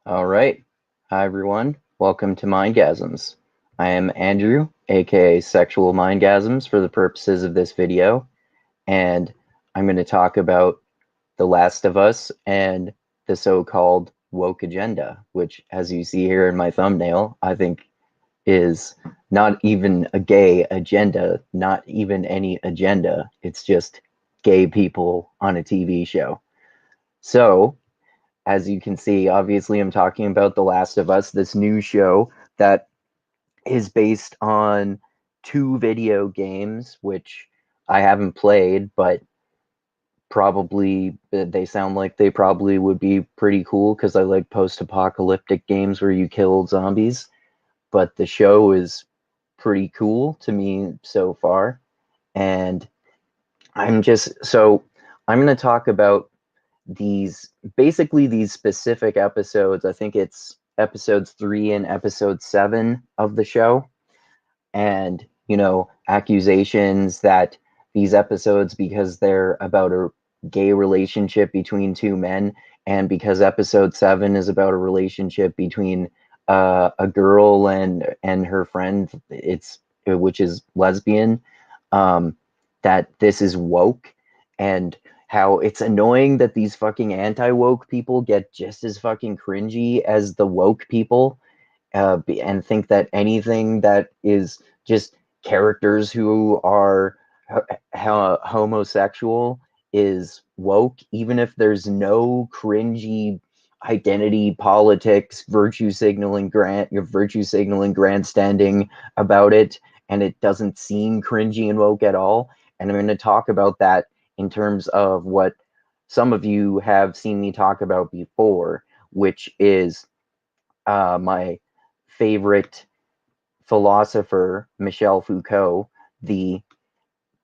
All right. Hi, everyone. Welcome to Mindgasms. I am Andrew, aka Sexual Mindgasms, for the purposes of this video, and I'm going to talk about The Last of Us and the so-called woke agenda, which, as you see here in my thumbnail, I think is not even a gay agenda, not even any agenda. It's just gay people on a TV show. So, as you can see, obviously, I'm talking about The Last of Us, this new show that is based on two video games, which I haven't played, but probably they sound like they probably would be pretty cool because I like post-apocalyptic games where you kill zombies. But the show is pretty cool to me so far. And I'm going to talk about these basically these specific episodes. I think it's episodes 3 and episode 7 of the show, and accusations that these episodes, because they're about a gay relationship between two men, and because episode 7 is about a relationship between a girl and her friend, which is lesbian, um, that this is woke, and how it's annoying that these fucking anti-woke people get just as fucking cringy as the woke people, and think that anything that is just characters who are homosexual is woke, even if there's no cringy identity politics, virtue signaling grandstanding about it, and it doesn't seem cringy and woke at all. And I'm going to talk about that in terms of what some of you have seen me talk about before, which is my favorite philosopher, Michel Foucault, the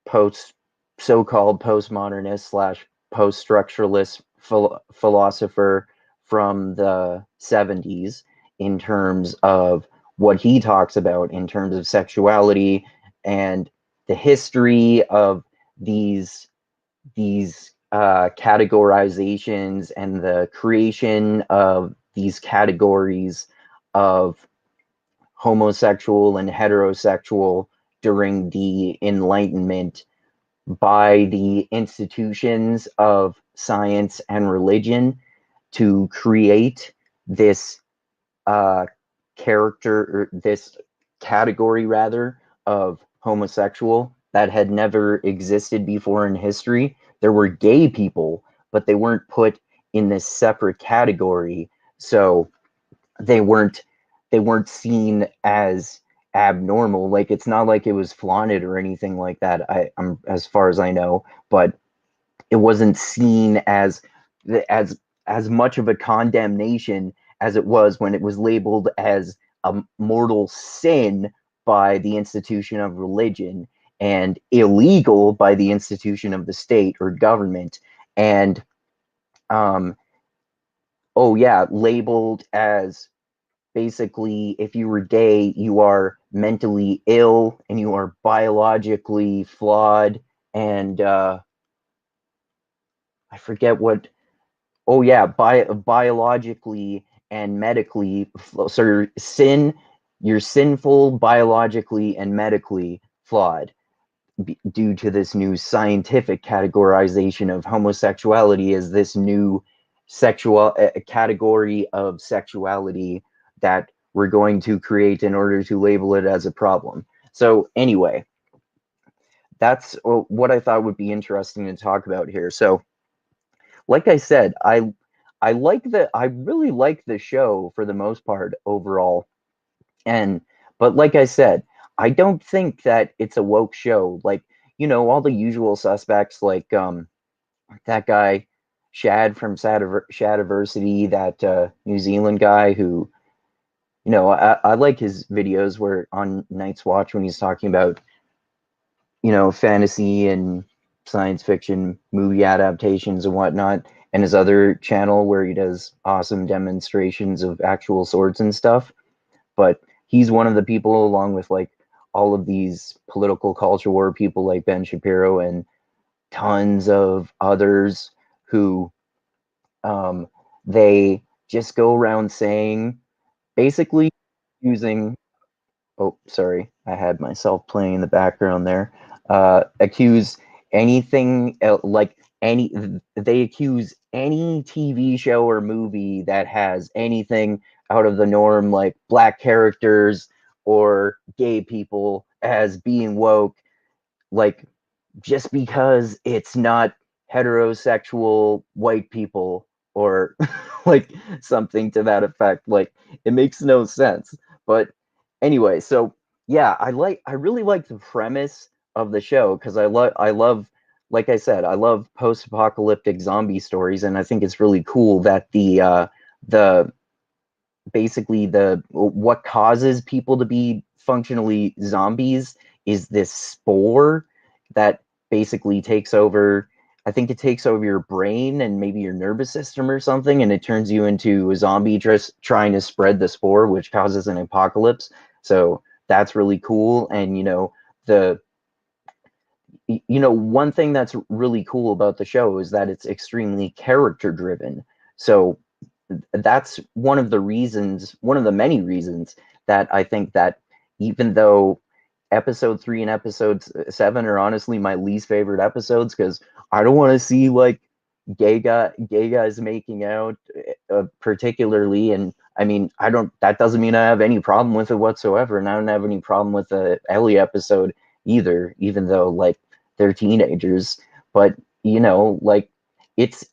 post so-called postmodernist slash post-structuralist philosopher from the 70s, in terms of what he talks about in terms of sexuality and the history of these categorizations and the creation of these categories of homosexual and heterosexual during the Enlightenment by the institutions of science and religion to create this uh, this category rather of homosexual that had never existed before in history. There were gay people, but they weren't put in this separate category, so they weren't they weren't seen as abnormal. Like, it's not like it was flaunted or anything like that. I'm as far as I know, but it wasn't seen as as much of a condemnation as it was when it was labeled as a mortal sin by the institution of religion and illegal by the institution of the state or government. And um oh yeah, labeled as, basically, if you were gay, you are mentally ill and you are biologically flawed. And I forget what. Oh yeah, biologically and medically. So you're sinful, biologically and medically flawed, due to this new scientific categorization of homosexuality as this new sexual category of sexuality that we're going to create in order to label it as a problem. So anyway, that's what I thought would be interesting to talk about here. So, like I said, I really like the show for the most part overall. And but like I said, I don't think that it's a woke show. Like, all the usual suspects, like that guy Shad from Shadiversity, that New Zealand guy who, I like his videos where on Night's Watch, when he's talking about, fantasy and science fiction movie adaptations and whatnot, and his other channel where he does awesome demonstrations of actual swords and stuff. But he's one of the people, along with like all of these political culture war people like Ben Shapiro and tons of others, who um, they just go around saying, basically using, oh, sorry, I had myself playing in the background there. Accuse anything like any, they accuse any TV show or movie that has anything out of the norm, like black characters or gay people, as being woke, like just because it's not heterosexual white people or like something to that effect. Like it makes no sense. But anyway, so yeah, I really like the premise of the show because I love, like I said, I love post-apocalyptic zombie stories, and I think it's really cool that the basically the what causes people to be functionally zombies is this spore that basically takes over. I think it takes over your brain and maybe your nervous system or something, and it turns you into a zombie just trying to spread the spore, which causes an apocalypse. So that's really cool. And the one thing that's really cool about the show is that it's extremely character driven. So that's one of the many reasons that I think that even though episode 3 and episode 7 are honestly my least favorite episodes, because I don't want to see like gay guys making out, particularly. And I mean, I don't, that doesn't mean I have any problem with it whatsoever, and I don't have any problem with the Ellie episode either, even though like they're teenagers. But like it's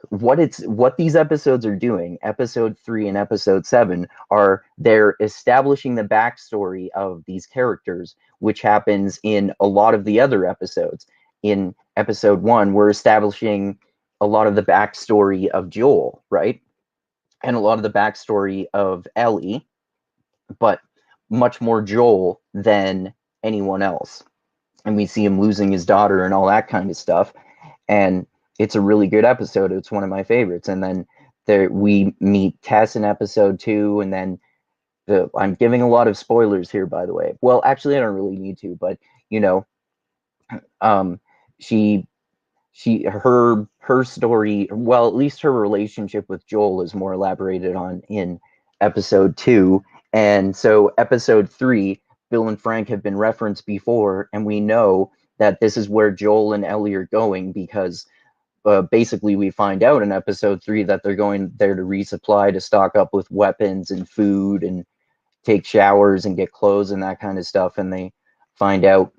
what these episodes are doing, episode 3 and episode 7, are they're establishing the backstory of these characters, which happens in a lot of the other episodes. In episode 1, we're establishing a lot of the backstory of Joel, right? And a lot of the backstory of Ellie, but much more Joel than anyone else. And we see him losing his daughter and all that kind of stuff. And it's a really good episode. It's one of my favorites. And then we meet Tess in episode 2, and then I'm giving a lot of spoilers here, by the way. Well, actually, I don't really need to, but you know, um, she her story, well, at least her relationship with Joel is more elaborated on in episode 2. And so episode 3, Bill and Frank have been referenced before, and we know that this is where Joel and Ellie are going because basically we find out in episode 3 that they're going there to resupply, to stock up with weapons and food and take showers and get clothes and that kind of stuff. And they find out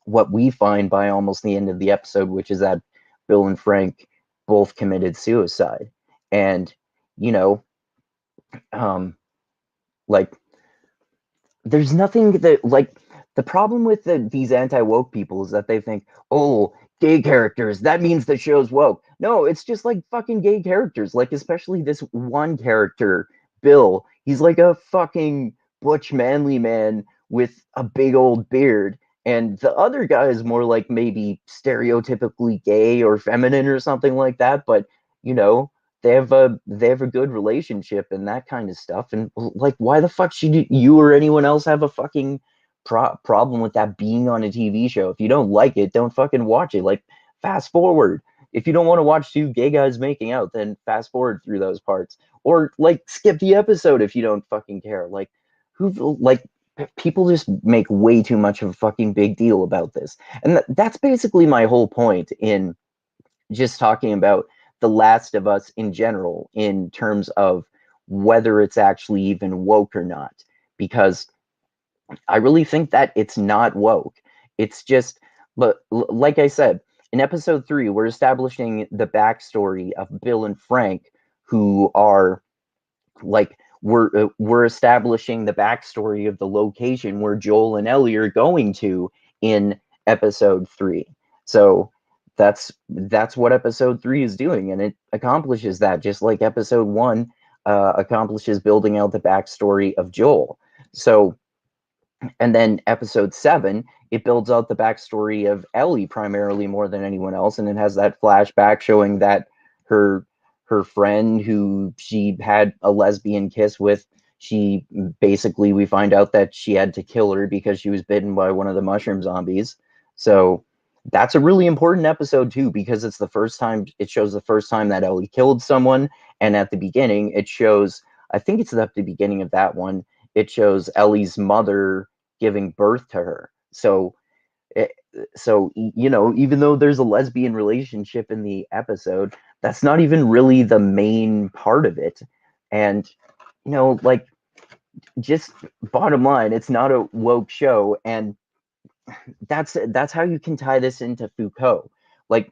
what we find by almost the end of the episode, which is that Bill and Frank both committed suicide. And, you know, um, like, there's nothing that, like, the problem with these anti-woke people is that they think, oh, gay characters, that means the show's woke. No, it's just like fucking gay characters. Like, especially this one character, Bill. He's like a fucking butch manly man with a big old beard. And the other guy is more like maybe stereotypically gay or feminine or something like that. But, you know, they have a good relationship and that kind of stuff. And like, why the fuck should you or anyone else have a fucking problem with that being on a TV show? If you don't like it, don't fucking watch it. Like, fast forward. If you don't want to watch two gay guys making out, then fast forward through those parts, or like skip the episode if you don't fucking care. Like, who like people just make way too much of a fucking big deal about this, and that's basically my whole point in just talking about The Last of Us in general, in terms of whether it's actually even woke or not, because I really think that it's not woke. It's just, but like I said, in episode 3, we're establishing the backstory of Bill and Frank, who are like, we're establishing the backstory of the location where Joel and Ellie are going to in episode 3. So that's what episode 3 is doing, and it accomplishes that, just like episode 1 accomplishes building out the backstory of Joel. So, and then episode 7, it builds out the backstory of Ellie primarily more than anyone else, and it has that flashback showing that her friend who she had a lesbian kiss with, she basically, we find out that she had to kill her because she was bitten by one of the mushroom zombies. So that's a really important episode too, because it's the first time, it shows the first time that Ellie killed someone. And at the beginning it shows, I think it's at the beginning of that one, it shows Ellie's mother giving birth to her. So it, so you know, even though there's a lesbian relationship in the episode, that's not even really the main part of it. And you know, like, just bottom line, it's not a woke show. And that's how you can tie this into Foucault. Like,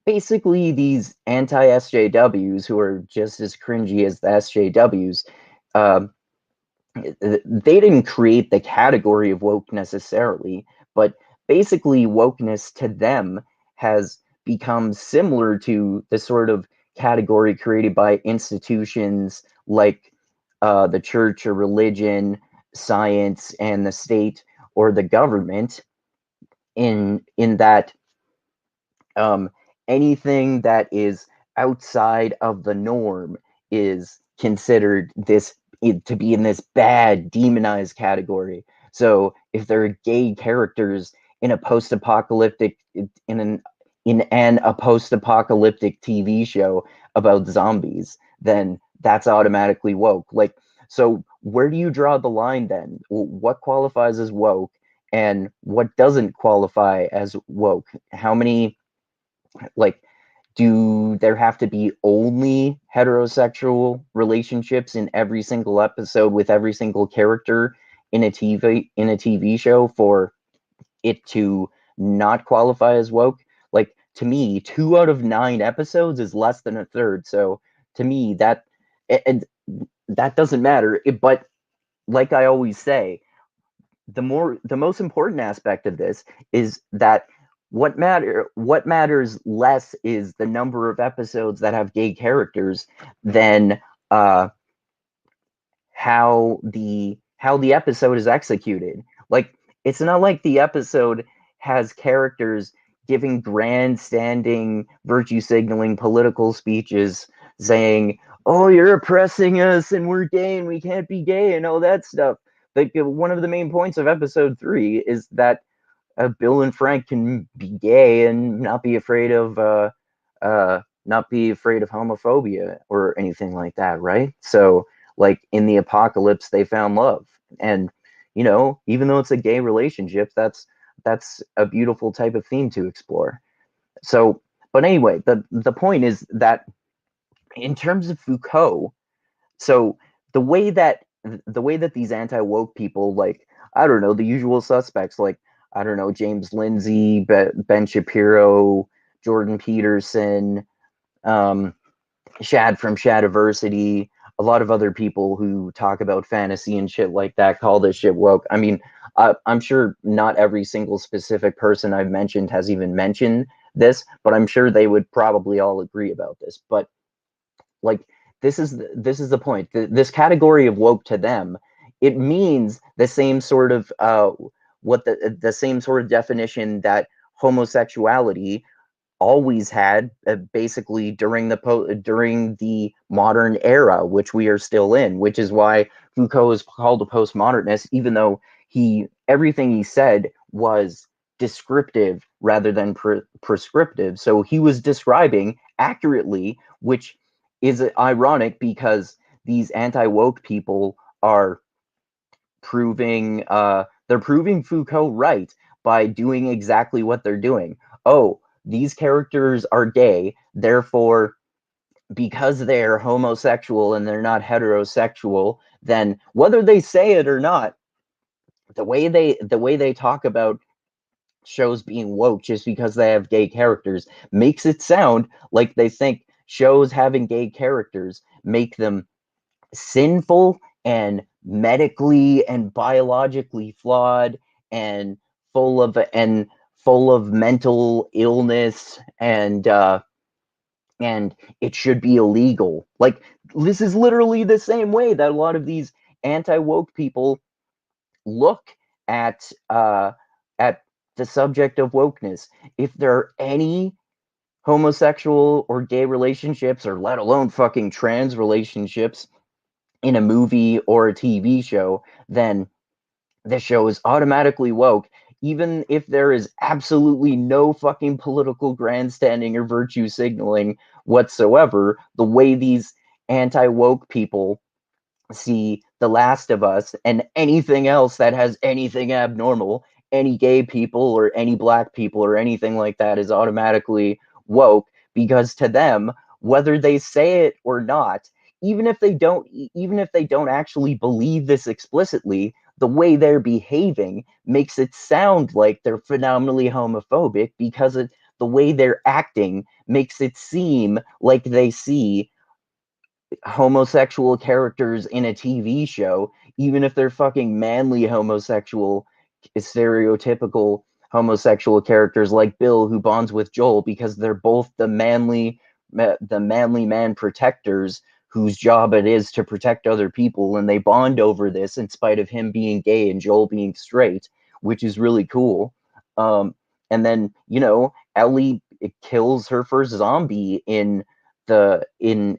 basically these anti-SJWs, who are just as cringy as the SJWs, um, they didn't create the category of woke necessarily, but basically wokeness to them has become similar to the sort of category created by institutions like the church or religion, science, and the state or the government, in that um, anything that is outside of the norm is considered to be in this bad demonized category. So if there are gay characters in a post-apocalyptic in a post-apocalyptic TV show about zombies, then that's automatically woke. Like, so where do you draw the line then? What qualifies as woke and what doesn't qualify as woke? How many, like, do there have to be only heterosexual relationships in every single episode with every single character in a TV show for it to not qualify as woke? Like, to me, 2 out of 9 episodes is less than a third. So to me, and that doesn't matter. But like I always say, the most important aspect of this is that what matters less is the number of episodes that have gay characters than uh how the episode is executed. Like, it's not like the episode has characters giving grandstanding virtue signaling political speeches saying, "Oh, you're oppressing us and we're gay and we can't be gay," and all that stuff. Like, one of the main points of episode 3 is that Bill and Frank can be gay and not be afraid of homophobia or anything like that, right? So, like, in the apocalypse, they found love, and you know, even though it's a gay relationship, that's a beautiful type of theme to explore. So, but anyway, the point is that in terms of Foucault, so the way that these anti-woke people, like, I don't know, the usual suspects, like, I don't know, James Lindsay, Ben Shapiro, Jordan Peterson, um, Shad from Shadiversity, a lot of other people who talk about fantasy and shit like that call this shit woke. I mean, I'm sure not every single specific person I've mentioned has even mentioned this, but I'm sure they would probably all agree about this. But like, this is the point. This category of woke to them, it means the same sort of what the same sort of definition that homosexuality always had, basically during the modern era, which we are still in, which is why Foucault is called a postmodernist, even though everything he said was descriptive rather than prescriptive. So he was describing accurately, which is ironic because these anti-woke people are they're proving Foucault right by doing exactly what they're doing. Oh, these characters are gay, therefore, because they're homosexual and they're not heterosexual, then whether they say it or not, the way they talk about shows being woke just because they have gay characters makes it sound like they think shows having gay characters make them sinful and medically and biologically flawed and full of mental illness, and it should be illegal. Like, this is literally the same way that a lot of these anti-woke people look uh at the subject of wokeness. If there are any homosexual or gay relationships, or let alone fucking trans relationships, in a movie or a TV show, then the show is automatically woke, even if there is absolutely no fucking political grandstanding or virtue signaling whatsoever, the way these anti-woke people see The Last of Us and anything else that has anything abnormal, any gay people or any black people or anything like that is automatically woke, because to them, whether they say it or not, even if they don't actually believe this explicitly, the way they're behaving makes it sound like they're phenomenally homophobic, because the way they're acting makes it seem like they see homosexual characters in a TV show, even if they're fucking manly homosexual, stereotypical homosexual characters like Bill, who bonds with Joel, because they're both the manly man protectors whose job it is to protect other people, and they bond over this in spite of him being gay and Joel being straight, which is really cool. And then, Ellie kills her first zombie in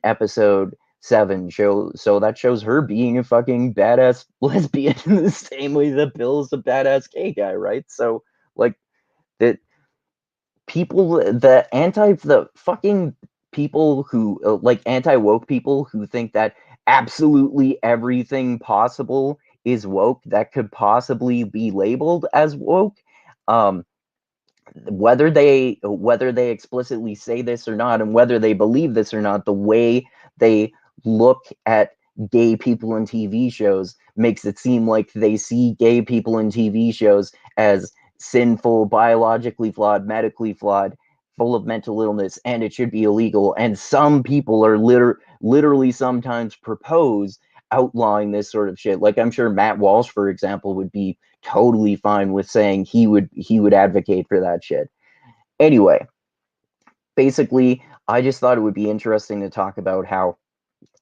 episode 7, so that shows her being a fucking badass lesbian in the same way that Bill's a badass gay guy, right? So, like, the the fucking people who like anti-woke people who think that absolutely everything possible is woke that could possibly be labeled as woke, um whether they explicitly say this or not, and whether they believe this or not, the way they look at gay people in TV shows makes it seem like they see gay people in TV shows as sinful, biologically flawed, medically flawed, full of mental illness, and it should be illegal. And some people are literally sometimes propose outlawing this sort of shit. Like, I'm sure Matt Walsh, for example, would be totally fine with saying he would advocate for that shit. Anyway, basically, I just thought it would be interesting to talk about how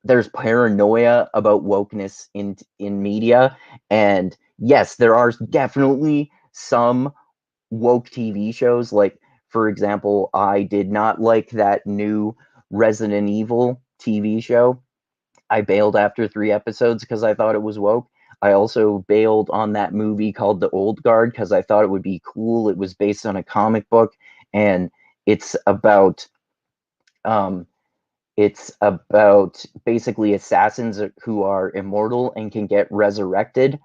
there's paranoia about wokeness in media, and yes, there are definitely some woke TV shows. Like, for example, I did not like that new Resident Evil TV show. I bailed after 3 episodes because I thought it was woke. I also bailed on that movie called The Old Guard because I thought it would be cool. It was based on a comic book, and it's about um, basically assassins who are immortal and can get resurrected,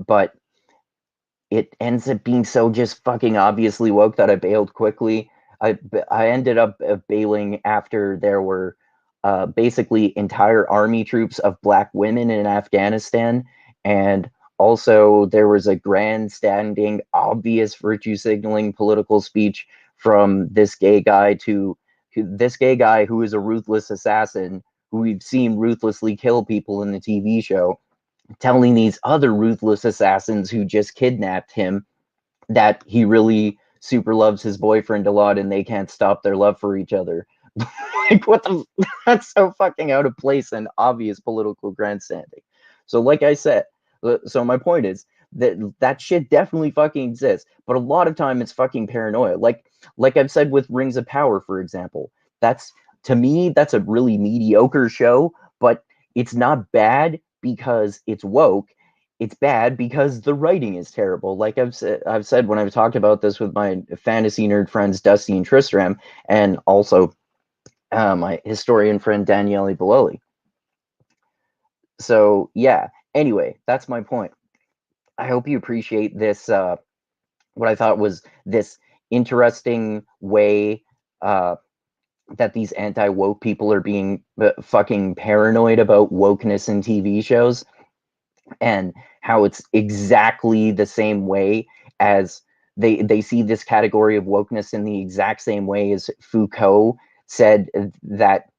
but it ends up being so just fucking obviously woke that I bailed quickly. I ended up bailing after there were basically entire army troops of black women in Afghanistan, and also there was a grandstanding, obvious virtue signaling political speech from this gay guy who is a ruthless assassin who we've seen ruthlessly kill people in the TV show, telling these other ruthless assassins who just kidnapped him that he really super loves his boyfriend a lot and they can't stop their love for each other. Like, what the? That's so fucking out of place and obvious political grandstanding. So, like I said, so my point is that shit definitely fucking exists, but a lot of time it's fucking paranoia. Like I've said with Rings of Power, for example, that's to me that's a really mediocre show, but it's not bad because it's woke. It's bad because the writing is terrible. Like I've said when I've talked about this with my fantasy nerd friends Dusty and Tristram, and also my historian friend Daniele Bololi. So yeah. Anyway, that's my point. I hope you appreciate this. What I thought was this interesting way that these anti-woke people are being fucking paranoid about wokeness in TV shows, and how it's exactly the same way as they see this category of wokeness in the exact same way as Foucault said that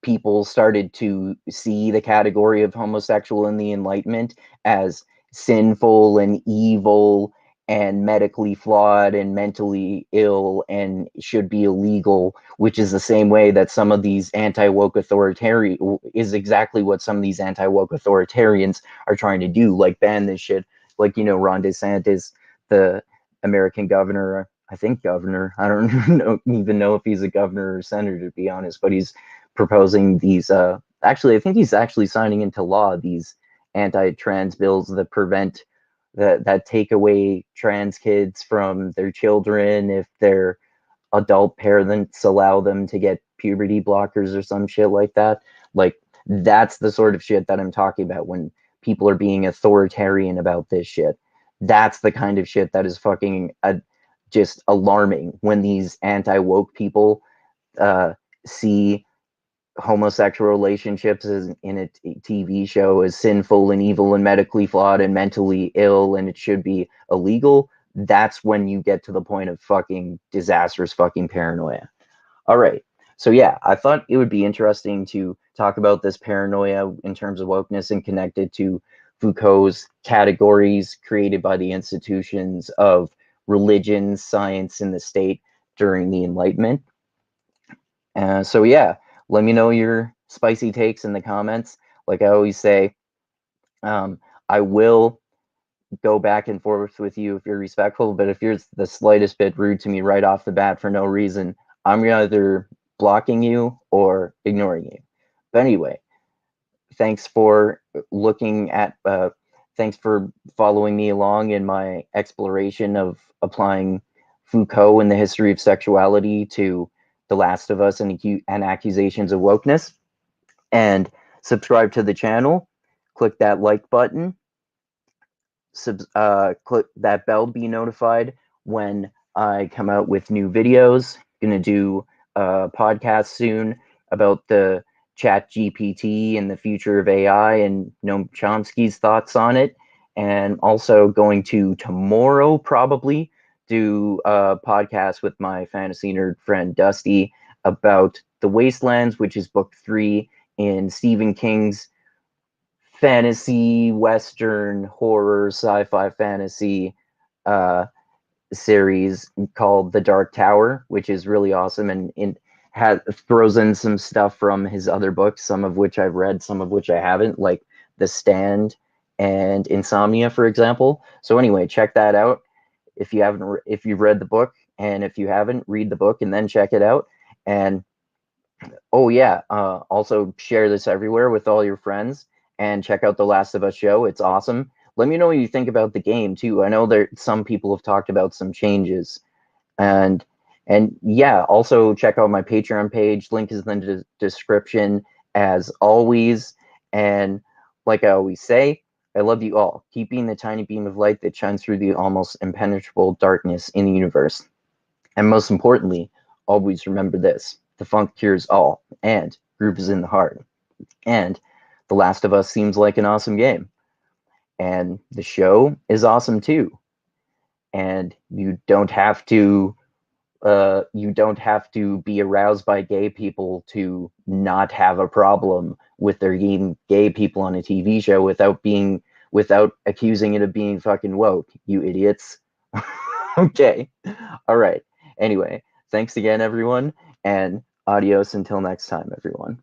people started to see the category of homosexual in the Enlightenment as sinful and evil and medically flawed and mentally ill and should be illegal, which is the same way that some of these anti-woke authoritarian is exactly what some of these anti-woke authoritarians are trying to do, like ban this shit. Like, Ron DeSantis, the American governor, I think governor, I don't even know if he's a governor or senator, to be honest, but he's proposing these actually I think he's actually signing into law these anti-trans bills that prevent that take away trans kids from their children if their adult parents allow them to get puberty blockers or some shit like that. Like, that's the sort of shit that I'm talking about when people are being authoritarian about this shit. That's the kind of shit that is fucking just alarming when these anti-woke people see homosexual relationships as in a TV show as sinful and evil and medically flawed and mentally ill and it should be illegal. That's when you get to the point of fucking disastrous fucking paranoia. All right. So yeah, I thought it would be interesting to talk about this paranoia in terms of wokeness and connect it to Foucault's categories created by the institutions of religion, science, and the state during the Enlightenment. So yeah, let me know your spicy takes in the comments. Like I always say, I will go back and forth with you if you're respectful, but if you're the slightest bit rude to me right off the bat for no reason, I'm either blocking you or ignoring you. But anyway, thanks for looking at, thanks for following me along in my exploration of applying Foucault and the history of sexuality to The Last of Us and accusations of wokeness. And subscribe to the channel, click that like button, click that bell to be notified when I come out with new videos. Gonna do a podcast soon about the Chat GPT and the future of AI and Noam Chomsky's thoughts on it. And also going to tomorrow probably do a podcast with my fantasy nerd friend Dusty about The Wastelands, which is book 3 in Stephen King's fantasy, western, horror, sci-fi fantasy series called The Dark Tower, which is really awesome and throws in some stuff from his other books, some of which I've read, some of which I haven't, like The Stand and Insomnia, for example. So anyway, check that out if you haven't, if you've read the book, and if you haven't, read the book and then check it out. And oh yeah, also share this everywhere with all your friends and check out the Last of Us show. It's awesome. Let me know what you think about the game too. I know there some people have talked about some changes, and yeah, also check out my Patreon page. Link is in the description as always. And like I always say, I love you all. Keep being the tiny beam of light that shines through the almost impenetrable darkness in the universe. And most importantly, always remember this: the funk cures all, and groove is in the heart. And The Last of Us seems like an awesome game. And the show is awesome too. And you don't have to be aroused by gay people to not have a problem with there being gay people on a TV show without accusing it of being fucking woke, you idiots. Okay. All right. Anyway, thanks again, everyone, and adios until next time, everyone.